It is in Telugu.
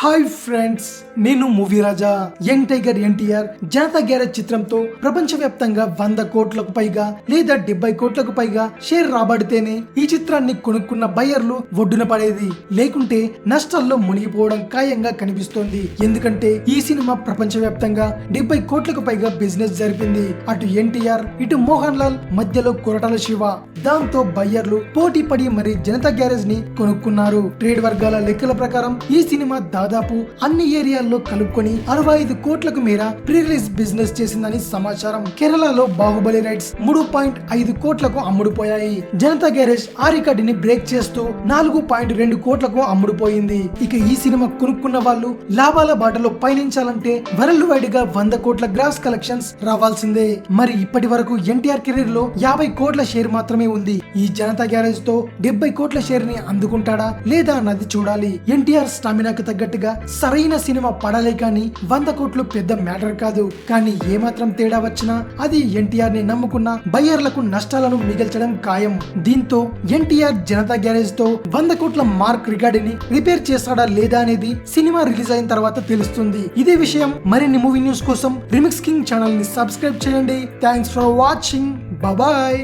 హాయ్ ఫ్రెండ్స్, నేను movie Raja. Young tiger NTR Janatha Garage చిత్రంతో ప్రపంచవ్యాప్తంగా 100 కోట్లకు పైగా లేదా 70 కోట్లకు పైగా షేర్ రాబడితేనే ఈ చిత్రాన్ని కొనుక్కున్న బయ్యర్లు ఒడ్డున పడేది, లేకుంటే నష్టాల్లో మునిగిపోవడం ఖాయంగా కనిపిస్తోంది. ఎందుకంటే ఈ సినిమా ప్రపంచవ్యాప్తంగా 70 కోట్లకు పైగా బిజినెస్ జరిపింది. అటు ఎన్టీఆర్ ఇటు మోహన్ లాల్ మధ్యలో కొరటాల శివ. దాంతో బయ్యర్లు పోటీ పడి మరి జనతా గ్యారేజ్ ని కొనుక్కున్నారు. ట్రేడ్ వర్గాల లెక్కల ప్రకారం ఈ సినిమా దాదాపు అన్ని ఏరియాల్లో కలుపుకొని 65 కోట్లకు మేర ప్రీ రిలీజ్ బిజినెస్ చేసిందని సమాచారం. కేరళలో బాహుబలి రైట్స్ 3.5 కోట్లకు అమ్ముడుపోయాయి. జనతా గ్యారేజ్ ఆ రికార్డుని బ్రేక్ చేస్తూ 4.2 కోట్లకు అమ్ముడుపోయింది. ఇక ఈ సినిమా కొనుక్కున్న వాళ్ళు లాభాల బాటలో పయనించాలంటే వరల్డ్ వైడ్ గా 100 కోట్ల గ్రాస్ కలెక్షన్స్ రావాల్సిందే. మరి ఇప్పటి వరకు ఎన్టీఆర్ కెరీర్ లో 50 కోట్ల షేర్ మాత్రమే ఉంది. ఈ జనతా గ్యారేజ్ తో 70 కోట్ల షేర్ ని అందుకుంటాడా లేదా అన్నది చూడాలి. ఎన్టీఆర్ స్టామినాకు తగ్గట్టుగా సరైన సినిమా పడాలే కానీ 100 కోట్లు పెద్ద మ్యాటర్ కాదు. కానీ ఏమాత్రం తేడా వచ్చినా అది ఎన్టీఆర్ ని నమ్ముకున్న బయ్యర్లకు నష్టాలను మిగిల్చడం ఖాయం. దీంతో ఎన్టీఆర్ జనతా గ్యారేజ్ తో 100 కోట్ల మార్క్ రికార్డుని రిపేర్ చేస్తాడా లేదా అనేది సినిమా రిలీజ్ అయిన తర్వాత తెలుస్తుంది. ఇదే విషయం మరిన్ని మూవీ న్యూస్ కోసం రిమిక్స్ కింగ్ ఛానల్ ని సబ్స్క్రైబ్ చేయండి. Thanks for watching. బాయ్.